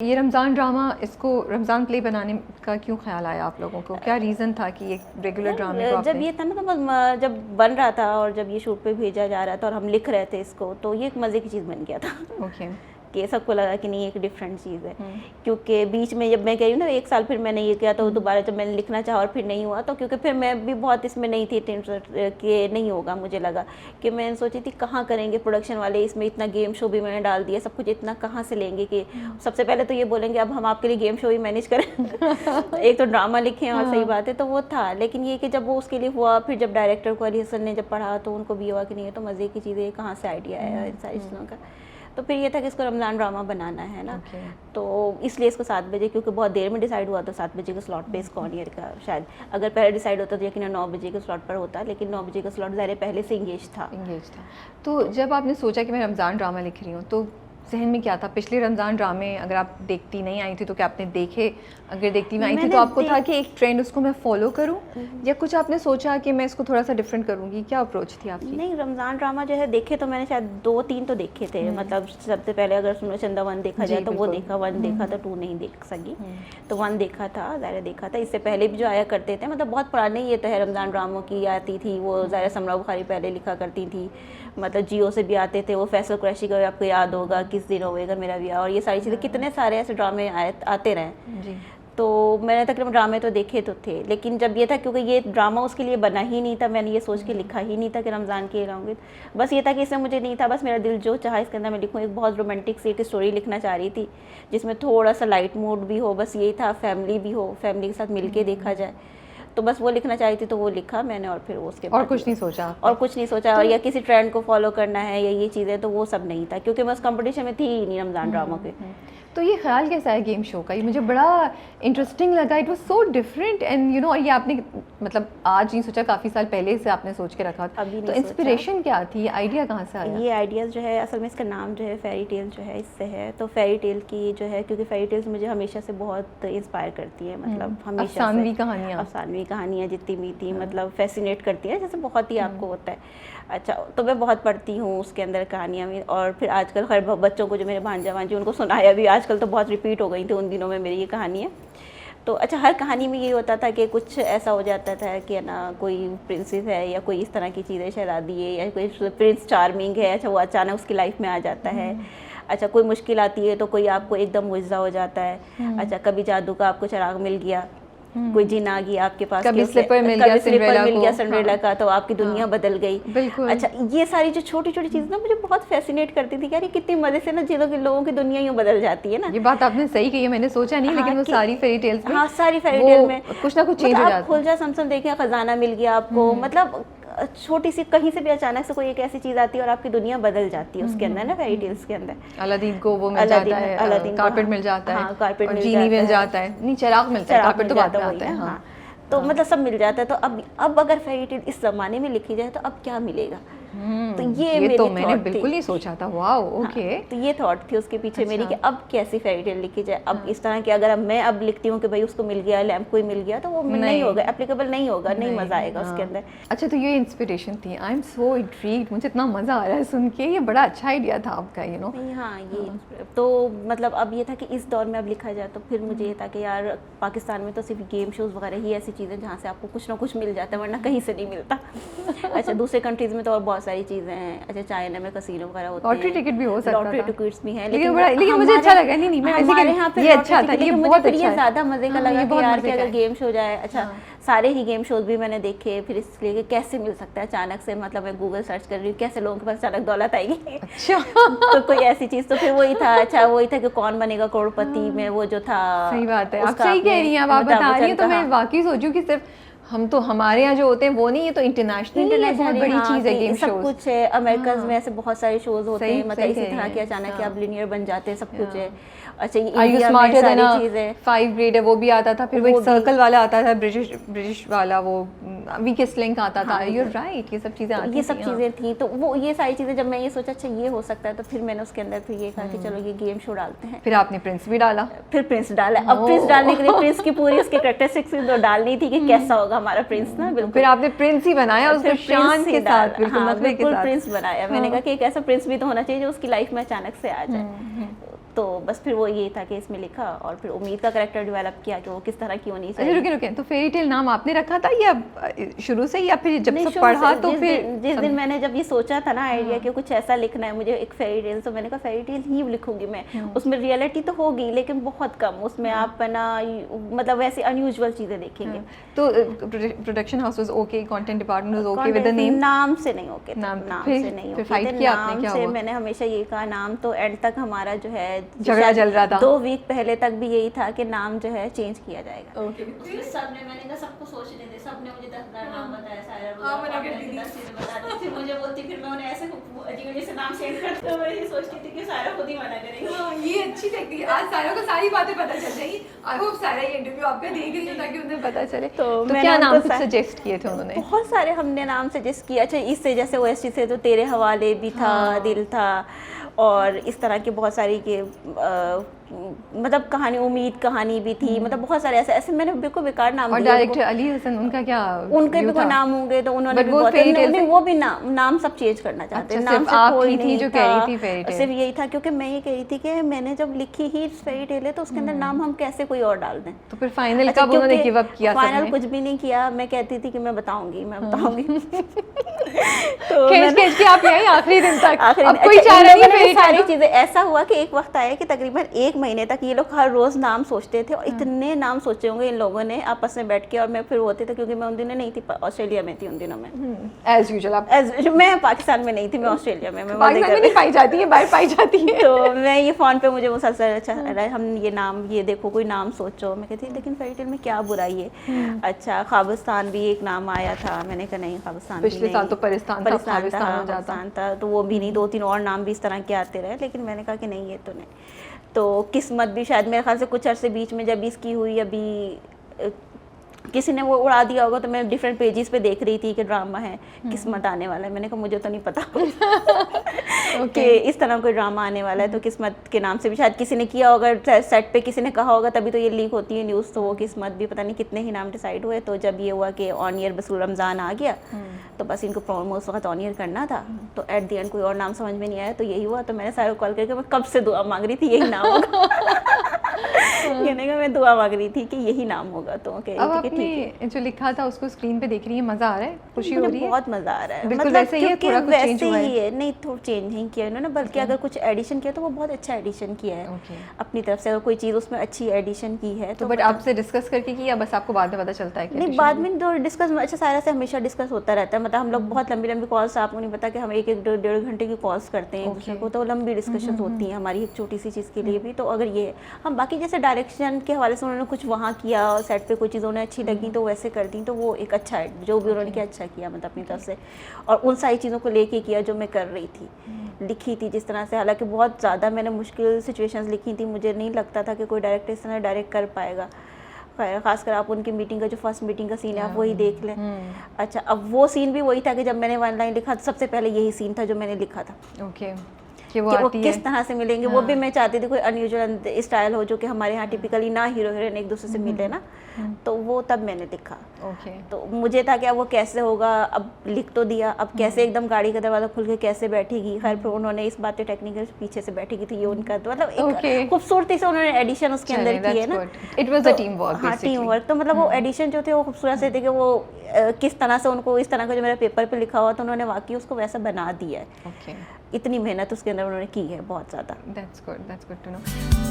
ये रमज़ान ड्रामा, इसको रमज़ान प्ले बनाने का क्यों ख्याल आया आप लोगों को? क्या रीज़न था कि एक रेगुलर ड्रामे को जब ये था ना, तो जब बन रहा था और जब ये शूट पे भेजा जा रहा था और हम लिख रहे थे इसको, तो ये एक मज़े की चीज़ बन गया था। ओके। कि सबको लगा कि नहीं, एक डिफरेंट चीज़ है। क्योंकि बीच में जब मैं कह रही हूँ ना, 1 साल फिर मैंने ये किया, तो दोबारा जब मैंने लिखना चाहा और फिर नहीं हुआ, तो क्योंकि फिर मैं भी बहुत इसमें नहीं थी इंटरेस्ट कि नहीं होगा। मुझे लगा कि मैं सोची थी कहाँ करेंगे प्रोडक्शन वाले, इसमें इतना गेम शो भी मैंने डाल दिया, सब कुछ इतना कहाँ से लेंगे कि सबसे पहले तो ये बोलेंगे अब हम आपके लिए गेम शो ही मैनेज करें। एक तो ड्रामा लिखें और सही बात है, तो वो था। लेकिन ये कि जब वो उसके लिए हुआ, फिर जब डायरेक्टर को अली हसन ने जब पढ़ा, तो उनको भी हुआ कि नहीं, ये तो मज़े की चीज़ है, कहाँ से आइडिया आया इन सारी चीज़ों का। तो फिर ये था कि इसको रमज़ान ड्रामा बनाना है ना। तो इसलिए इसको 7 बजे, क्योंकि बहुत देर में डिसाइड हुआ, तो 7 बजे के स्लॉट पे इसको ऑन ईयर का, शायद अगर पहले डिसाइड होता तो यकीन 9 बजे के स्लॉट पर होता, लेकिन 9 बजे का स्लॉट ज़ाहिर पहले से इंगेज था। तो जब आपने सोचा कि मैं रमज़ान ड्रामा लिख रही हूँ, तो जहन में क्या था? पिछले रमज़ान ड्रामे अगर आप देखती नहीं आई थी तो क्या आपने देखे? अगर देखती में आई थी तो आपको था कि एक ट्रेंड उसको मैं फॉलो करूं, या कुछ आपने सोचा कि मैं इसको थोड़ा सा डिफरेंट करूंगी? क्या अप्रोच थी आपकी? नहीं, रमज़ान ड्रामा जो है देखे तो मैंने शायद 2-3 तो देखे थे। मतलब सबसे पहले अगर सुनो चंदा 1 देखा जाए तो वो देखा, 1 देखा था, 2 नहीं देख सकी, तो 1 देखा था, ज़ाहिर देखा था। इससे पहले भी जो आया करते थे, मतलब बहुत पुराने ये तो है, रमज़ान ड्रामों की आती थी वो, ज़ाहिर समरा बुखारी पहले लिखा करती थी, मतलब जियो से भी आते थे वो, फैसल कुरैशी का आपको याद होगा, किस दिन होएगा मेरा ब्याह, और ये सारी चीज़ें, कितने सारे ऐसे ड्रामे आते रहे। तो मैंने तकरीबन ड्रामे तो देखे तो थे, लेकिन जब ये था, क्योंकि ये ड्रामा उसके लिए बना ही नहीं था, मैंने ये सोच के लिखा ही नहीं था कि रमज़ान के लाऊंगी। बस ये था कि इसमें मुझे नहीं था, बस मेरा दिल जो चाहा इसके अंदर मैं लिखूँ। एक बहुत रोमांटिक सी एक स्टोरी लिखना चाह रही थी, जिसमें थोड़ा सा लाइट मूड भी हो, बस यही था, फैमिली भी हो, फैमिली के साथ मिल के देखा जाए, तो बस वो लिखना चाह रही थी, तो वो लिखा मैंने। और फिर उसके और कुछ नहीं सोचा? और कुछ नहीं सोचा, और या किसी ट्रेंड को फॉलो करना है या ये चीज़ें, तो वो सब नहीं था, क्योंकि मैं उस कंपटीशन में थी ही नहीं रमज़ान ड्रामा के। तो ये ख्याल कैसा है गेम शो का? ये मुझे बड़ा इंटरेस्टिंग लगा, it was so different and you know, ये आपने मतलब आज नहीं सोचा, काफ़ी साल पहले से आपने सोच के रखा था? अभी तो इंस्पिरेशन क्या थी, आइडिया कहाँ से आया? ये आइडियाज़ जो है, असल में इसका नाम जो है फेरी टेल जो है, इससे है। तो फेरी टेल की जो है, क्योंकि फेरी टेल्स मुझे हमेशा से बहुत इंस्पायर करती है, मतलब हमेशा अफसानवी कहानियाँ जितनी भी थी, मतलब फैसिनेट करती है, जैसे बहुत ही आपको होता है। अच्छा, तो मैं बहुत पढ़ती हूँ उसके अंदर कहानियाँ में, और फिर आजकल खैर बच्चों को, जो मेरे भांजा भांजी, उनको सुनाया भी, आजकल तो बहुत रिपीट हो गई थी उन दिनों में मेरी ये कहानियाँ। तो अच्छा, हर कहानी में ये होता था कि कुछ ऐसा हो जाता था कि ना, कोई प्रिंसेस है या कोई इस तरह की चीज़ें, शहजादी है या कोई प्रिंस चार्मिंग है, अच्छा वो अचानक उसकी लाइफ में आ जाता है। अच्छा, कोई मुश्किल आती है तो कोई आपको एकदम मुइज़्ज़ा हो जाता है। अच्छा, कभी जादू का आपको चिराग मिल गया, कोई जिन आ गई आपके पास, कभी स्लीपर मिल गया सिंड्रेला का, तो आपकी दुनिया बदल गई। अच्छा, ये सारी जो छोटी छोटी चीज़ ना मुझे बहुत फैसिनेट करती थी, यार ये कितनी मज़े से ना चीज़ों के, लोगों की दुनिया यूँ बदल जाती है ना। ये बात आपने सही कही है, मैंने सोचा नहीं, लेकिन वो सारी फेरी टेल्स में, सारी फेरी टेल में कुछ ना कुछ चेंज हो जाता है। खुल जा समसम देखिए, खजाना मिल गया आपको, मतलब छोटी सी कहीं से भी अचानक से कोई एक ऐसी चीज़ आती है और आपकी दुनिया बदल जाती है उसके अंदर ना, फेरी टेल्स के अंदर। अलादीन को वो मिल जाता है, कारपेट मिल जाता है, कारपेट मिल जाता है, नहीं चिराग मिलता है, कारपेट तो बाद में आता है। हाँ, तो मतलब सब मिल जाता है। तो अब अगर फेरी टेल इस ज़माने में लिखी जाए तो अब क्या मिलेगा? तो ये तो मैंने बिल्कुल नहीं सोचा था। Wow, okay. तो ये थॉट थी उसके पीछे मेरी कि अब कैसी फेरी टेल लिखी जाए। अब इस तरह की अगर मैं अब लिखती हूँ कि भाई उसको मिल गया, लैम्प को ही मिल गया, तो वो नहीं होगा, एप्लीकेबल नहीं होगा, नहीं मज़ा आएगा उसके अंदर। अच्छा, तो ये इंस्पिरेशन थी। आई एम सो इंट्रीग्ड, मुझे इतना मज़ा आ रहा है सुन के, ये बड़ा अच्छा आइडिया था आपका, यू नो। हाँ, ये तो मतलब अब ये था कि इस दौर में अब लिखा जाए, तो फिर मुझे ये था कि यार पाकिस्तान में तो सिर्फ गेम शोज़ वगैरह ही ऐसी चीज़ें जहाँ से आपको कुछ ना कुछ मिल जाता है, वरना कहीं से नहीं मिलता। अच्छा, दूसरे कंट्रीज़ में तो और बहुत सारी चीज़ें हैं। अच्छा, चाइना में कसिनो वगैरह होते हैं, लॉटरी टिकट भी हो सकता है, लॉटरी टिकट्स भी हैं, लेकिन मुझे अच्छा लगा। नहीं, मैं हमारे यहाँ पे ये अच्छा था, ये बहुत अच्छा है, ज़्यादा मज़े का लगा कि यार कि अगर गेम शो जाए। अच्छा, सारे ही गेम शोज भी मैंने देखे, फिर इसलिए कि कैसे मिल सकता है अचानक से, मतलब मैं गूगल सर्च कर रही हूँ कैसे लोगों के पास अचानक दौलत आएगी। अच्छा। तो कोई ऐसी चीज़, तो फिर वही था। अच्छा, वही था कि कौन बनेगा करोड़पति में, वो जो था। सही बात है, आप सही कह रही हैं, आप बता रही हैं, तो मैं वाकई सोचूं कि सिर्फ हम तो हमारे यहाँ जो होते हैं वो नहीं, ये तो इंटरनेशनल बहुत बड़ी चीज़ है गेम शोज। सब कुछ है, अमेरिकन में ऐसे बहुत सारे शोज होते हैं, मतलब इसी तरह के अचानक आप लिनियर बन जाते हैं, सब कुछ है। अच्छा, ये इंडिया में सारी चीज़ें, 5 ग्रेड है वो भी आता था, फिर वो एक सर्कल वाला आता था, ब्रिटिश वाला, वो वीकेस्ट लिंक आता था। यू आर राइट, ये सब चीज़ें आती थी, ये सब चीज़ें थी। तो वो ये सारी चीज़ें जब मैं ये सोचा अच्छा ये हो सकता है, तो फिर मैंने उसके अंदर फिर ये कहा कि चलो ये गेम शो डालते हैं। फिर आपने प्रिंस भी डाला? फिर प्रिंस डाला। अब प्रिंस डालने के लिए प्रिंस की पूरी उसके कैरेक्टरिस्टिक्स डालनी थी कि कैसा होगा हमारा प्रिंस ना। बिल्कुल, फिर आपने प्रिंस ही बनाया उसको शान के साथ, बिल्कुल प्रिंस बनाया। मैंने कहा कि एक ऐसा प्रिंस भी तो होना चाहिए जो उसकी लाइफ में अचानक से आ जाए। तो बस फिर वो यही था कि इसमें लिखा और फिर उम्मीद का कैरेक्टर डेवलप किया कि वो किस तरह की होनी अच्छा चाहिए। रुके रुके, तो फेरी टेल नाम आपने रखा था या शुरू से, या फिर जब नहीं, सब शुरू पढ़ा से, तो फिर जिस दिन मैंने जब ये सोचा था ना आइडिया कि कुछ ऐसा लिखना है मुझे एक फेरी टेल, तो मैंने कहा फेरी टेल ही लिखूंगी मैं। उसमें रियलिटी तो होगी लेकिन बहुत कम, उसमें आप ना मतलब वैसे अनयूजुअल चीजें देखेंगे। तो production house was okay, content department was okay with the name? नाम से नहीं ओके, नाम से नहीं फिर ओके फाइट थे। किया आपने, नाम क्या से हुआ? मैंने हमेशा ये कहा नाम तो एंड तक हमारा जो है झगड़ा चल रहा था 2 वीक पहले तक भी यही था कि नाम जो है चेंज किया जाएगा। ओके उसमें सबने, मैंने कहा सबको सोचने दे, सबने मुझे 10 नाम बताया, सारा हाँ, मना कर दी थी। 10 चीजें बताती थी, मुझे बोलती, फिर मैं उन्हें ऐसे अजीब से नाम सेंड करती, तो मैं ये सोचती थी कि सारा खुद ही मना करेंगे। हाँ, ये अच्छी टेक्निक, आज सारा को सारी बातें पता चल जाएगी। आई होप सारा ये इंटरव्यू आपका देख रही है ताकि उन्हें पता चले। तो मैंने क्या नाम उनको कुछ सजेस्ट किए थे उन्होंने? बहुत सारे हमने नाम सजेस्ट किया। अच्छा इससे जैसे ओएसटी से तो तेरे हवाले भी था, दिल था, और इस तरह के बहुत सारी के मतलब कहानी, उम्मीद कहानी भी थी, मतलब बहुत सारे ऐसे ऐसे मैंने बिल्कुल बेकार नाम और दिए डायरेक्टर अली हसन, उनका क्या उनके view भी कोई था? नाम होंगे तो उन्होंने But भी वो बहुत fairy tale नहीं, से- वो भी नाम सब चेंज करना चाहते हैं। अच्छा, नाम सिर्फ से आप कोई ही थी नहीं जो था, कह रही थी fairy tale। सिर्फ यही था क्योंकि मैं ये कह रही थी कि मैंने जब लिखी ही फेरी टेल है तो उसके अंदर नाम हम कैसे कोई और डाल दें। तो फिर फाइनल कब उन्होंने गिव अप किया? फाइनल कुछ भी नहीं किया, मैं कहती थी कि मैं बताऊंगी मैं बताऊंगी। तो खींच के आप यही आखिरी दिन तक, आखिरी अब दिन- कोई अच्छा, चाह इन रहा लोगों नहीं ने fairy सारी tale चीजें, ऐसा हुआ कि एक वक्त आया कि तकरीबन 1 महीने तक ये लोग हर रोज नाम सोचते थे और इतने नाम सोचे होंगे इन लोगों ने आपस में बैठ के, और मैं फिर होते थे क्योंकि मैं उन दिनों नहीं थी, ऑस्ट्रेलिया में थी उन दिनों में। एज यूजुअल आप मैं पाकिस्तान में नहीं थी, मैं ऑस्ट्रेलिया में, मैं मजे पाकिस्तान कर में नहीं पाई जाती है, बाहर पाई जाती है। तो मैं ये फोन पे मुझे मुसलसल अच्छा हम ये नाम, ये देखो कोई नाम सोचो, मैं कहती लेकिन फेरी टेल में क्या बुराई है। अच्छा ख्वाबिस्तान भी एक नाम आया था, मैंने कहा नहीं ख्वाबिस्तान पिछले साल तो परिस्तान था, ख्वाबिस्तान हो जाता। ख्वाबिस्तान था, तो वो भी नहीं, 2-3 और नाम भी इस तरह के आते रहे, लेकिन मैंने कहा कि नहीं ये तो नहीं। तो किस्मत भी शायद मेरे ख्याल से कुछ अरसे बीच में जब इसकी हुई, अभी किसी ने वो उड़ा दिया होगा, तो मैं डिफरेंट पेजेस पे देख रही थी कि ड्रामा है किस्मत आने वाला है, मैंने कहा मुझे तो नहीं पता कि इस तरह कोई ड्रामा आने वाला है, तो किस्मत के नाम से भी शायद किसी ने किया होगा, सेट पे किसी ने कहा होगा, तभी तो ये लीक होती है न्यूज़। तो वो किस्मत भी पता नहीं कितने ही नाम डिसाइड हुए। तो जब ये हुआ कि ऑन ईयर बस रमज़ान आ गया, तो बस इनको प्रोमो उस वक्त ऑन ईयर करना था, तो एट द एंड कोई और नाम समझ में नहीं आया, तो यही हुआ। तो मैंने सारे कॉल करके मैं कब से दुआ मांग रही थी यही नाम होगा। कहने का मैं दुआ मांग रही थी कि यही नाम होगा। तो कह अब रही थी कि ठीक है। आपने जो लिखा था उसको स्क्रीन पे देख रही है, मजा आ रहा है, खुशी हो रही है? बहुत मजा आ रहा है, बिल्कुल मतलब वैसे ही है, क्योंकि थोड़ा कुछ चेंज वैसे हुआ है? ही है, नहीं थोड़ा चेंज नहीं किया इन्होंने, बल्कि अगर कुछ एडिशन किया तो वो बहुत अच्छा एडिशन किया है अपनी तरफ से। अगर कोई चीज़ उसमें अच्छी एडिशन की है तो बट आपसे डिस्कस करके की या बस आपको बाद में पता चलता है कि नहीं, बाद में तो डिस्कस अच्छा सारा से हमेशा डिस्कस होता रहता है। मतलब हम लोग बहुत लंबी लंबी कॉल्स, आपको नहीं पता कि हम 1-1 घंटे की कॉल्स करते हैं एक दूसरे को, तो लंबी डिस्कशन होती है हमारी एक छोटी सी चीज़ के लिए भी। तो अगर ये हम बाकी जैसे डायरेक्शन के हवाले से उन्होंने कुछ वहाँ किया, सेट पे कोई चीज़ उन्हें अच्छी लगी तो वैसे कर दी, तो वो एक अच्छा है जो भी उन्होंने किया, अच्छा किया मतलब अपनी तरफ से। और उन सारी चीज़ों को लेके किया जो मैं कर रही थी, लिखी थी जिस तरह से। हालांकि बहुत ज़्यादा मैंने मुश्किल सिचुएशंस लिखी थी, मुझे नहीं लगता था कि कोई डायरेक्टर इस तरह डायरेक्ट कर पाएगा। खासकर आप उनकी मीटिंग का जो फर्स्ट मीटिंग का सीन है आप वही देख लें। अच्छा, अब वो सीन भी वही था कि जब मैंने 1 लाइन लिखा तो सबसे पहले यही सीन था जो मैंने लिखा था। ओके, कि वो किस तरह से मिलेंगे, वो भी मैं चाहती थी कोई अनयूजुअल स्टाइल हो जो कि हमारे यहाँ टिपिकली ना हीरो हीरोइन एक दूसरे से मिले ना, तो वो तब मैंने लिखा। ओके, तो मुझे था कि अब वो कैसे होगा, अब लिख तो दिया, अब कैसे एकदम गाड़ी का दरवाजा खुल के कैसे बैठेगी। खैर फिर उन्होंने इस बात टेक्निकल पीछे से बैठेगी थी, ये उनका तो मतलब एक खूबसूरती से उन्होंने एडिशन उसके अंदर की है ना। It was a team work. हाँ, टीम वर्क। तो मतलब वो एडिशन जो थे वो खूबसूरत से थे कि वो किस तरह से उनको इस तरह का जो मेरे पेपर पे लिखा हुआ था उन्होंने वाकई उसको वैसा बना दिया है। ओके, इतनी मेहनत उसके अंदर उन्होंने की है बहुत ज़्यादा। That's good to no.